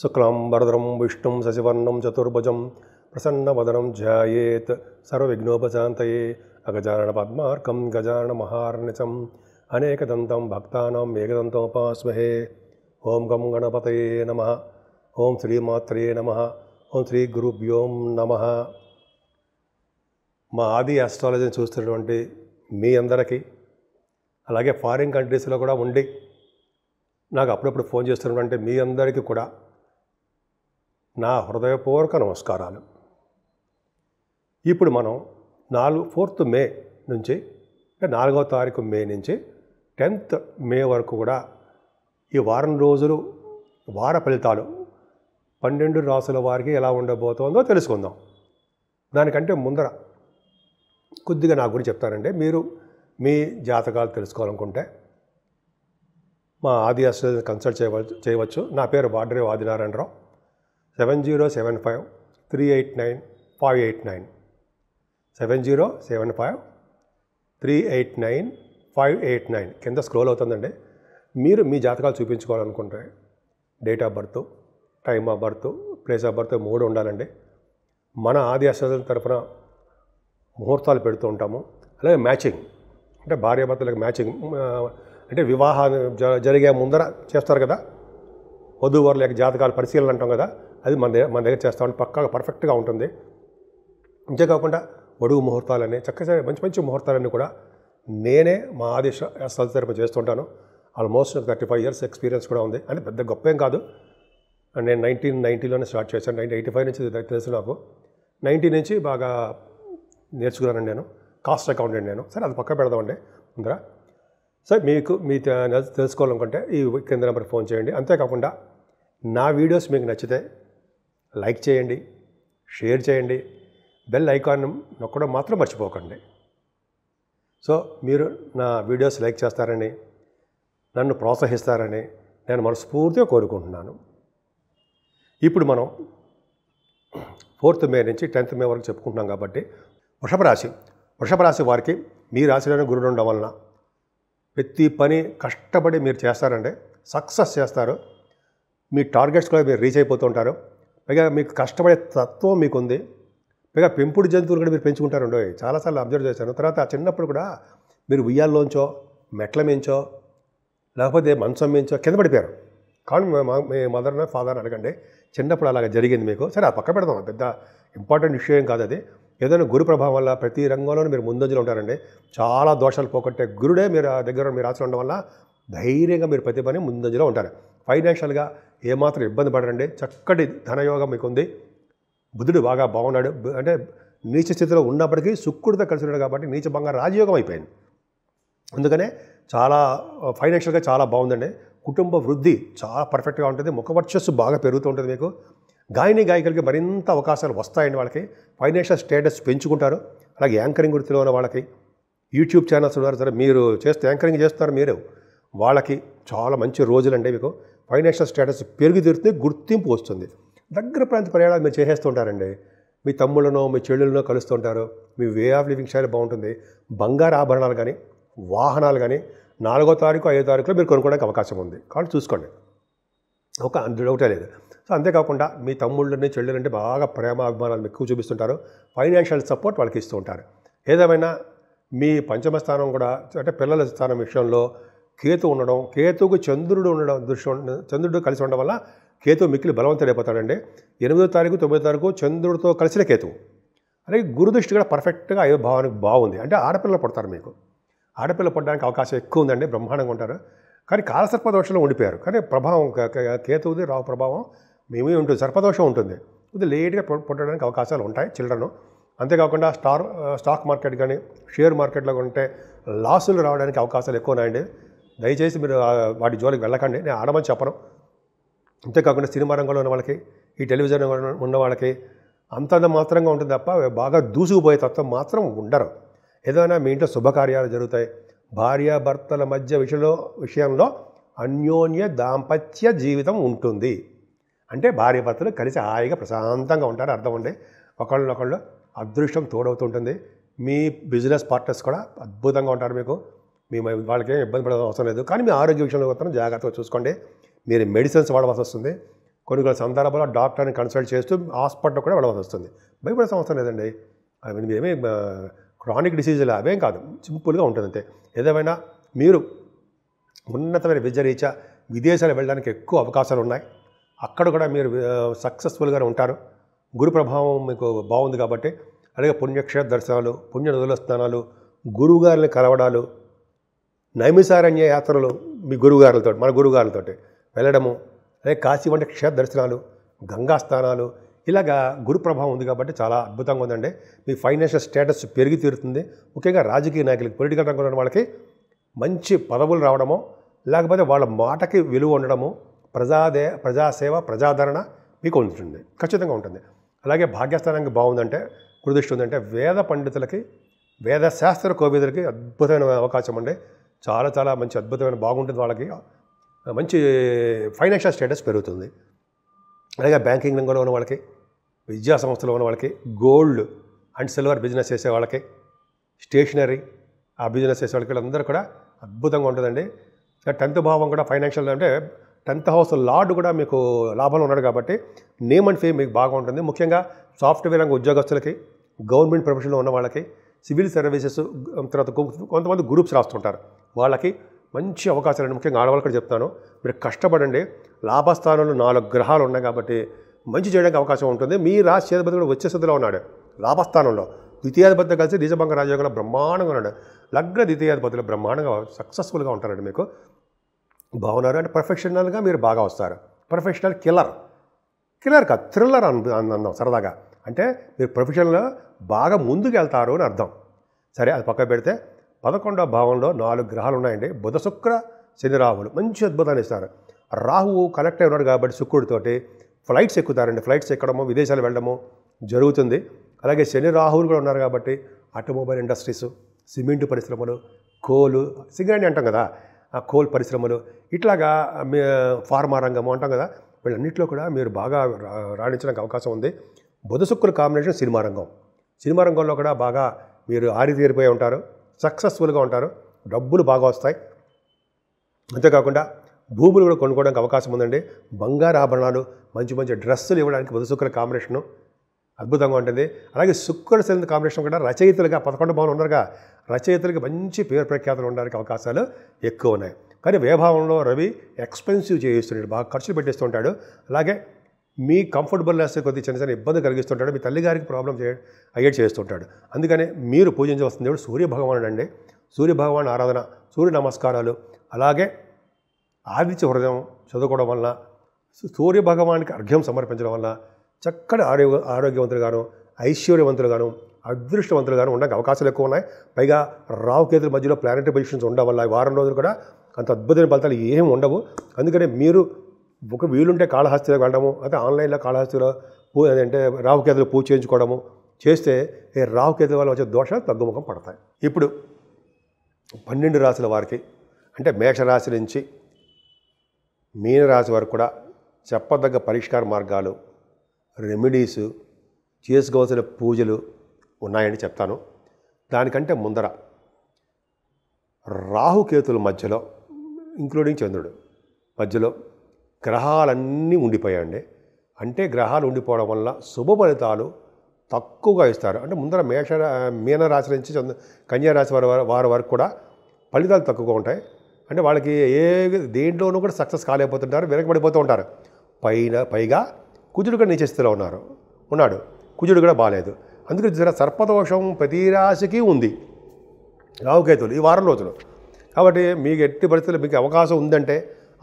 శుక్లాంబరధరం విష్ణుం శశివర్ణం చతుర్భుజం ప్రసన్నవదనం ధ్యాయేత్ సర్వవిఘ్నోపశాంతయే అగజానన పద్మార్కం గజానన మహార్నిశం అనేకదంతం భక్తానాం ఏకదంతముపాస్మహే. ఓం గం గణపతయే నమః. ఓం శ్రీమాత్రే నమః. ఓం శ్రీ గురుభ్యో నమః. మా ఆది ఆస్ట్రాలజీని చూస్తున్నటువంటి మీ అందరికీ, అలాగే ఫారిన్ కంట్రీస్లో కూడా ఉండి నాకు అప్పుడప్పుడు ఫోన్ చేస్తున్నటువంటి మీ అందరికీ కూడా నా హృదయపూర్వక నమస్కారాలు. ఇప్పుడు మనం 4th మే నుంచి, అంటే 4వ తారీఖు మే నుంచి 10th మే వరకు కూడా ఈ వారం రోజులు వార ఫలితాలు 12 రాసుల వారికి ఎలా ఉండబోతోందో తెలుసుకుందాం. దానికంటే ముందర కొద్దిగా నా గురించి చెప్తానండి. మీరు మీ జాతకాలు తెలుసుకోవాలనుకుంటే మా ఆది ఆస్ట్రాలజీ కన్సల్ట్ చేయవచ్చు. నా పేరు వాడ్రేవ్ ఆదినారాయణరావు. 7075389589 7075389589 కింద స్క్రోల్ అవుతుందండి. మీరు మీ జాతకాలు చూపించుకోవాలనుకుంటే date of birth, time of birth, place of birth 3 ఉండాలండి. మన ఆది ఆస్ట్రాలజీ తరఫున ముహూర్తాలు పెడుతూ ఉంటాము. అలాగే మ్యాచింగ్, అంటే భార్యాభర్తలకు మ్యాచింగ్, అంటే వివాహాన్ని జరిగే ముందర చేస్తారు కదా, వధూవరుల యొక్క జాతకాల పరిశీలన అంటాం కదా, అది మన దగ్గర చేస్తామని పక్కాగా పర్ఫెక్ట్గా ఉంటుంది. అంతేకాకుండా ఒడుగు ముహూర్తాలని, చక్కగా మంచి మంచి ముహూర్తాలన్నీ కూడా నేనే మా ఆది ఆస్ట్రాలజీ తరఫున చేస్తుంటాను. ఆల్మోస్ట్ 35 years ఎక్స్పీరియన్స్ కూడా ఉంది. అంటే పెద్ద గొప్ప ఏం కాదు. నేను 1990లోనే స్టార్ట్ చేశాను. 1985 నుంచి తెలుసు నాకు. 90 నుంచి బాగా నేర్చుకున్నాను నేను. కాస్ట్ అకౌంటెంట్ నేను. సరే, అది పక్క పెడదామండి ముందర. సరే, మీ తెలుసుకోవాలనుకుంటే ఈ కింద నెంబర్ ఫోన్ చేయండి. అంతేకాకుండా నా వీడియోస్ మీకు నచ్చితే లైక్ చేయండి, షేర్ చేయండి, బెల్ ఐకాన్ నొక్కడం మాత్రం మర్చిపోకండి. సో మీరు నా వీడియోస్ లైక్ చేస్తారని, నన్ను ప్రోత్సహిస్తారని నేను మనస్ఫూర్తిగా కోరుకుంటున్నాను. ఇప్పుడు మనం 4th మే నుంచి 10th మే వరకు చెప్పుకుంటున్నాం కాబట్టి వృషభ రాశి వారికి మీ రాశిలోనే గురుడు ఉండడం వలన ప్రతి పని కష్టపడి మీరు చేస్తారండి, సక్సెస్ చేస్తారు. మీ టార్గెట్స్ కూడా మీరు రీచ్ అయిపోతూ ఉంటారు. పైగా మీకు కష్టపడే తత్వం మీకుంది. పైగా పెంపుడు జంతువులు కూడా మీరు పెంచుకుంటారండి. చాలాసార్లు అబ్జర్వ్ చేశాను. తర్వాత చిన్నప్పుడు కూడా మీరు ఉయ్యాల్లోంచో, మెట్ల మించో, లేకపోతే మంచం మించో కింద పడిపోయారు. కానీ మీ మదర్ ఫాదర్ అడగండి, చిన్నప్పుడు అలాగ జరిగింది మీకు. సరే, అది పక్క పెడదాం, పెద్ద ఇంపార్టెంట్ విషయం కాదు అది. ఏదైనా గురు ప్రభావం వల్ల ప్రతి రంగంలోనూ మీరు ముందంజలో ఉంటారండి. చాలా దోషాలు పోగొట్టే గురుడే మీరు దగ్గర మీరు రాసి ఉండడం వల్ల ధైర్యంగా మీరు ప్రతి పని ముందంజలో ఉంటారు. ఫైనాన్షియల్గా ఏమాత్రం ఇబ్బంది పడరండి. చక్కటి ధనయోగం మీకు ఉంది. బుధుడు బాగా బాగున్నాడు. అంటే నీచ స్థితిలో ఉన్నప్పటికీ శుక్రుడితో కలిసి ఉన్నాడు కాబట్టి నీచ బంగారు రాజయోగం అయిపోయింది. అందుకనే చాలా ఫైనాన్షియల్గా చాలా బాగుందండి. కుటుంబ వృద్ధి చాలా పర్ఫెక్ట్గా ఉంటుంది. ముఖ వర్చస్సు బాగా పెరుగుతూ ఉంటుంది మీకు. గాయకులకి మరింత అవకాశాలు వస్తాయండి. వాళ్ళకి ఫైనాన్షియల్ స్టేటస్ పెంచుకుంటారు. అలాగే యాంకరింగ్ వృత్తిలో ఉన్న వాళ్ళకి, యూట్యూబ్ ఛానల్స్ ఉన్నారు సరే, మీరు యాంకరింగ్ చేస్తున్నారు, మీరు వాళ్ళకి చాలా మంచి రోజులండి. మీకు ఫైనాన్షియల్ స్టేటస్ పెరిగి తీరుతుంది, గుర్తింపు వస్తుంది. దగ్గర ప్రాంత ప్రయాణాలు మీరు చేసేస్తుంటారండి. మీ తమ్ముళ్ళనో మీ చెల్లెళ్ళనో కలుస్తుంటారు. మీ వే ఆఫ్ లివింగ్ స్టైల్ బాగుంటుంది. బంగారు ఆభరణాలు కానీ, వాహనాలు కానీ 4వ తారీఖు 5వ తారీఖులో మీరు కొనుక్కోవడానికి అవకాశం ఉంది. కాబట్టి చూసుకోండి, ఒక డౌటే లేదు. సో అంతేకాకుండా మీ తమ్ముళ్ళని చెల్లెలంటే బాగా ప్రేమ అభిమానాలు ఎక్కువ చూపిస్తుంటారు. ఫైనాన్షియల్ సపోర్ట్ వాళ్ళకి ఇస్తూ ఉంటారు. ఏదేమైనా మీ పంచమ స్థానం కూడా, అంటే పిల్లల స్థానం విషయంలో కేతు ఉండడం, కేతువుకు చంద్రుడు కలిసి ఉండడం వల్ల కేతు మిక్కిలి బలవంతుడైపోతాడండి. 8వ తారీఖు 9వ తారీఖు చంద్రుడితో కలిసిన కేతువు. అలాగే గురుదృష్టి కూడా పర్ఫెక్ట్గా అయ్యే భావానికి బాగుంది. అంటే ఆడపిల్లలు పుడతారు మీకు. ఆడపిల్ల పడడానికి అవకాశం ఎక్కువ ఉందండి. బ్రహ్మాండంగా ఉంటారు. కానీ కాలసర్ప దోషంలో ఉండిపోయారు. కానీ ప్రభావం కేతువుది రావు ప్రభావం మేమే ఉంటుంది. సర్పదోషం ఉంటుంది. ఇది లేట్గా పుట్టడానికి అవకాశాలు ఉంటాయి చిల్డ్రన్. అంతేకాకుండా స్టాక్ మార్కెట్ కానీ షేర్ మార్కెట్లో ఉంటే లాసులు రావడానికి అవకాశాలు ఎక్కువ ఉన్నాయండి. దయచేసి మీరు వాటి జోలికి వెళ్ళకండి, నేను ఆడమని చెప్పను. అంతేకాకుండా సినిమా రంగంలో ఉన్న వాళ్ళకి, ఈ టెలివిజన్ ఉన్న వాళ్ళకి అంతంత మాత్రంగా ఉంటుంది తప్ప బాగా దూసుకుపోయే తత్వం మాత్రం ఉండరు. ఏదైనా మీ ఇంట్లో శుభకార్యాలు జరుగుతాయి. భార్యాభర్తల మధ్య విషయంలో అన్యోన్య దాంపత్య జీవితం ఉంటుంది. అంటే భార్యాభర్తలు కలిసి హాయిగా ప్రశాంతంగా ఉంటారు, అర్థం ఉండి ఒకళ్ళొకళ్ళు అదృష్టం తోడవుతుంటుంది. మీ బిజినెస్ పార్ట్నర్స్ కూడా అద్భుతంగా ఉంటారు. మీకు మీ వాళ్ళకేం ఇబ్బంది పడే అవసరం లేదు. కానీ మీ ఆరోగ్య విషయంలో మాత్రం జాగ్రత్తగా చూసుకోండి. మీరు మెడిసిన్స్ వాడవలసి వస్తుంది. కొన్ని కొన్ని సందర్భాల్లో డాక్టర్ని కన్సల్ట్ చేస్తూ హాస్పిటల్ కూడా వెళ్ళవలసి వస్తుంది. భయపడే అవసరం లేదండి. అవి ఏమీ క్రానిక్ డిసీజులు అవేం కాదు, సింపుల్గా ఉంటుంది అంతే. ఏదేమైనా మీరు ఉన్నతమైన విద్య రీత్యా విదేశాలు వెళ్ళడానికి ఎక్కువ అవకాశాలు ఉన్నాయి. అక్కడ కూడా మీరు సక్సెస్ఫుల్గానే ఉంటారు. గురు ప్రభావం మీకు బాగుంది కాబట్టి. అలాగే పుణ్యక్షేత్ర దర్శనాలు, పుణ్య నదుల స్నానాలు, గురువుగారిని కలవడాలు, నైమిసారణ్య యాత్రలు మీ గురువుగారులతో, మన గురువుగారులతో వెళ్ళడము, అలాగే కాశీ వంటి క్షేత్ర దర్శనాలు, గంగా స్నానాలు, ఇలాగా గురు ప్రభావం ఉంది కాబట్టి చాలా అద్భుతంగా ఉందండి. మీ ఫైనాన్షియల్ స్టేటస్ పెరిగి తీరుతుంది. ముఖ్యంగా రాజకీయ నాయకులకి, పొలిటికల్ రంగంలో ఉన్న వాళ్ళకి మంచి పదవులు రావడము, లేకపోతే వాళ్ళ మాటకి విలువ ఉండడము, ప్రజాసేవ, ప్రజాదరణ మీకు ఉంటుంది, ఖచ్చితంగా ఉంటుంది. అలాగే భాగ్యస్థానానికి బాగుందంటే, గురుదృష్టి ఉందంటే వేద పండితులకి, వేద శాస్త్ర కోవిదులకి అద్భుతమైన అవకాశం అండి. చాలా చాలా మంచి అద్భుతమైన బాగుంటుంది. వాళ్ళకి మంచి ఫైనాన్షియల్ స్టేటస్ పెరుగుతుంది. అలాగే బ్యాంకింగ్ రంగంలో ఉన్న వాళ్ళకి, విద్యా సంస్థలో ఉన్న వాళ్ళకి, గోల్డ్ అండ్ సిల్వర్ బిజినెస్ చేసే వాళ్ళకి, స్టేషనరీ ఆ బిజినెస్ చేసే వాళ్ళకి అందరూ కూడా అద్భుతంగా ఉంటుందండి. 10th భావం కూడా ఫైనాన్షియల్ అంటే 10th హౌస్ లార్డ్ కూడా మీకు లాభంలో ఉన్నాడు కాబట్టి నేమ్ అండ్ ఫేమ్ మీకు బాగా ఉంటుంది. ముఖ్యంగా సాఫ్ట్వేర్ రంగ ఉద్యోగస్తులకి, గవర్నమెంట్ ప్రొఫెషన్లో ఉన్న వాళ్ళకి, సివిల్ సర్వీసెస్, తర్వాత కొంతమంది గ్రూప్స్ రాస్తుంటారు, వాళ్ళకి మంచి అవకాశాలు. ముఖ్యంగా ఆడవాళ్ళకి కూడా చెప్తాను, మీరు కష్టపడండి. లాభస్థానంలో 4 గ్రహాలు ఉన్నాయి కాబట్టి మంచి చేయడానికి అవకాశం ఉంటుంది. మీ రాశి అధిపతి కూడా వచ్చే స్థితిలో ఉన్నాడు లాభస్థానంలో. ద్వితీయాధిపతితో కలిసి నీచభంగ రాజయోగంలో బ్రహ్మాండంగా ఉన్నాడు. లగ్న ద్వితీయాధిపతులు బ్రహ్మాండంగా సక్సెస్ఫుల్గా ఉంటారండి. మీకు బాగున్నారు అంటే ప్రొఫెషనల్గా మీరు బాగా వస్తారు. ప్రొఫెషనల్ కిల్లర్ కాదు, థ్రిల్లర్ అందాం సరదాగా. అంటే మీరు ప్రొఫెషనల్గా బాగా ముందుకు వెళ్తారు అని అర్థం. సరే, అది పక్క పెడితే 11వ భావంలో 4 గ్రహాలు ఉన్నాయండి. బుధ, శుక్ర, శని, రాహువులు మంచి అద్భుతాన్ని ఇస్తారు. రాహువు కనెక్ట్ అయి ఉన్నాడు కాబట్టి శుక్రుడితోటి ఫ్లైట్స్ ఎక్కుతారండి. ఫ్లైట్స్ ఎక్కడము, విదేశాలు వెళ్ళడము జరుగుతుంది. అలాగే శని, రాహువులు కూడా ఉన్నారు కాబట్టి ఆటోమొబైల్ ఇండస్ట్రీస్, సిమెంట్ పరిశ్రమలు, కోలు, సిగరెట్ అంటాం కదా, ఆ కోల్ పరిశ్రమలు, ఇట్లాగా ఫార్మా రంగము అంటాం కదా, వీళ్ళన్నింటిలో కూడా మీరు బాగా రాణించడానికి అవకాశం ఉంది. బుధ శుక్రుల కాంబినేషన్ సినిమా రంగం. సినిమా రంగంలో కూడా బాగా మీరు ఆరితేరిపోయి ఉంటారు, సక్సెస్ఫుల్గా ఉంటారు, డబ్బులు బాగా వస్తాయి. అంతేకాకుండా భూములు కూడా కొనుక్కోవడానికి అవకాశం ఉందండి. బంగారు ఆభరణాలు, మంచి మంచి డ్రెస్సులు ఇవ్వడానికి బుధ శుక్రుల కాంబినేషను అద్భుతంగా ఉంటుంది. అలాగే శుక్ర శని కాంబినేషన్ కూడా రచయితలుగా 11వ భావం ఉన్నారుగా, రచయితలకి మంచి పేరు ప్రఖ్యాతులు ఉండడానికి అవకాశాలు ఎక్కువ ఉన్నాయి. కానీ వ్యయభావంలో రవి ఎక్స్పెన్సివ్ చేయిస్తుంటాడు, బాగా ఖర్చులు పెట్టేస్తుంటాడు. అలాగే మీ కంఫర్టబుల్నెస్ కొద్దిగా చిన్న చిన్న ఇబ్బంది కలిగిస్తుంటాడు. మీ తల్లిగారికి ప్రాబ్లం అయ్యేట్ చేస్తుంటాడు. అందుకని మీరు పూజించవలసిన దేవుడు సూర్యభగవానుడు అండి. సూర్యభగవాన్ ఆరాధన, సూర్య నమస్కారాలు, అలాగే ఆదిత్య హృదయం చదువుకోవడం వల్ల, సూర్యభగవానికి అర్ఘ్యం సమర్పించడం వల్ల చక్కటి ఆరోగ్యవంతులుగాను, ఐశ్వర్యవంతులుగాను, అదృష్టవంతులుగాను ఉండడానికి అవకాశాలు ఎక్కువ ఉన్నాయి. పైగా రావుకేతుల మధ్యలో ప్లానెటరీ పొజిషన్స్ ఉండడం వల్ల ఈ వారం రోజులు కూడా అంత అద్భుతమైన ఫలితాలు ఏమి ఉండవు. అందుకని మీరు ఒక వీలుంటే కాళహస్తిలోకి వెళ్ళడము, అయితే ఆన్లైన్లో కాళహస్తిలో అంటే రావుకేతులు పూజ చేయించుకోవడము చేస్తే ఈ రావుకేతుల వల్ల వచ్చే దోషాలు తగ్గుముఖం పడతాయి. ఇప్పుడు 12 రాశుల వారికి అంటే మేషరాశి నుంచి మీనరాశి వరకు కూడా చెప్పదగ్గ పరిష్కార మార్గాలు, రెమెడీసు, చేసుకోవాల్సిన పూజలు ఉన్నాయని చెప్తాను. దానికంటే ముందర రాహుకేతుల మధ్యలో, ఇంక్లూడింగ్ చంద్రుడు మధ్యలో గ్రహాలన్నీ ఉండిపోయాయండి. అంటే గ్రహాలు ఉండిపోవడం వల్ల శుభ ఫలితాలు తక్కువగా ఇస్తారు. అంటే ముందర మీనరాశి నుంచి కన్యారాశి వారి వరకు కూడా ఫలితాలు తక్కువగా ఉంటాయి. అంటే వాళ్ళకి దేంట్లోనూ కూడా సక్సెస్ కాలేకపోతుంటారు, వెనకబడిపోతూ ఉంటారు. పైగా కుజుడు కూడా నీచ స్థితిలో ఉన్నాడు. కుజుడు కూడా బాగాలేదు. అందుకని సర్పదోషం ప్రతి రాశికి ఉంది రావుకేతులు ఈ వారం రోజులు. కాబట్టి మీకు ఎట్టి పరిస్థితుల్లో మీకు అవకాశం ఉందంటే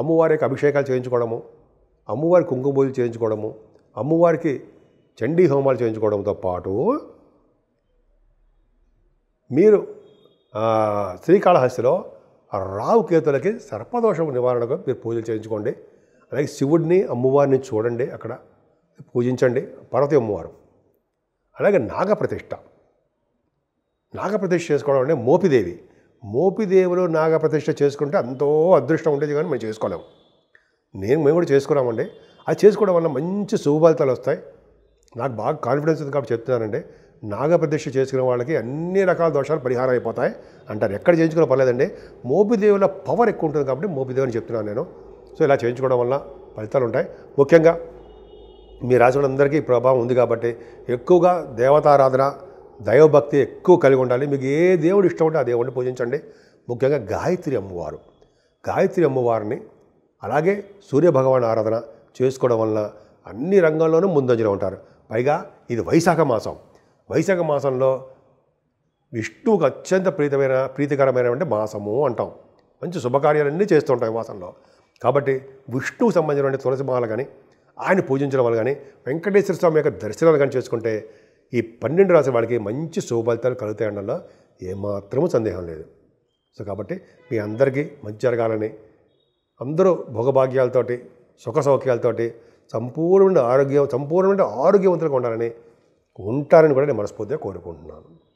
అమ్మవారికి అభిషేకాలు చేయించుకోవడము, అమ్మవారి కుంకుమ పూజలు చేయించుకోవడము, అమ్మవారికి చండీ హోమాలు చేయించుకోవడంతో పాటు మీరు శ్రీకాళహస్తిలో రావుకేతులకి సర్పదోషం నివారణకు మీరు పూజలు చేయించుకోండి. అలాగే శివుడిని, అమ్మవారిని చూడండి, అక్కడ పూజించండి, పార్వతీ అమ్మవారు. అలాగే నాగప్రతిష్ఠ చేసుకోవడం అంటే మోపిదేవులు నాగప్రతిష్ఠ చేసుకుంటే ఎంతో అదృష్టం ఉండేది, కానీ మేము చేసుకోలేము. మేము కూడా చేసుకున్నామండి. అది చేసుకోవడం వల్ల మంచి శుభఫలితాలు వస్తాయి. నాకు బాగా కాన్ఫిడెన్స్ ఉంది కాబట్టి చెప్తున్నానండి. నాగప్రతిష్ఠ చేసుకునే వాళ్ళకి అన్ని రకాల దోషాలు పరిహారం అయిపోతాయి అంటారు. ఎక్కడ చేయించుకునే పర్లేదండి. మోపిదేవుల పవర్ ఎక్కువ ఉంటుంది కాబట్టి మోపిదేవుని చెప్తున్నాను నేను. సో ఇలా చేయించుకోవడం వల్ల ఫలితాలు ఉంటాయి. ముఖ్యంగా మీ రాశి వాళ్ళందరికీ ఈ ప్రభావం ఉంది కాబట్టి ఎక్కువగా దేవతారాధన దైవభక్తి ఎక్కువ కలిగి ఉండాలి. మీకు ఏ దేవుడు ఇష్టం ఉంటే ఆ దేవుడిని పూజించండి. ముఖ్యంగా గాయత్రి అమ్మవారు, గాయత్రి అమ్మవారిని అలాగే సూర్యభగవాన్ ఆరాధన చేసుకోవడం వలన అన్ని రంగాల్లోనూ ముందంజలో ఉంటారు. పైగా ఇది వైశాఖ మాసం. వైశాఖ మాసంలో విష్ణువుకు అత్యంత ప్రీతికరమైన మాసము అంటాం. మంచి శుభకార్యాలన్నీ చేస్తుంటాం ఈ మాసంలో. కాబట్టి విష్ణువుకు సంబంధించిన తులసి మాల కానీ ఆయన పూజించడం వల్ల కానీ వెంకటేశ్వర స్వామి యొక్క దర్శనాలు కానీ చేసుకుంటే ఈ 12 రాశి వాళ్ళకి మంచి శుభఫలితాలు కలుగుతాయనడంలో ఏమాత్రమూ సందేహం లేదు. సో కాబట్టి మీ అందరికీ మంచి జరగాలని, అందరూ భోగభాగ్యాలతోటి సుఖ సౌఖ్యాలతోటి సంపూర్ణమైన ఆరోగ్యవంతులుగా ఉండాలని ఉంటారని కూడా నేను మనస్ఫూర్తిగా కోరుకుంటున్నాను.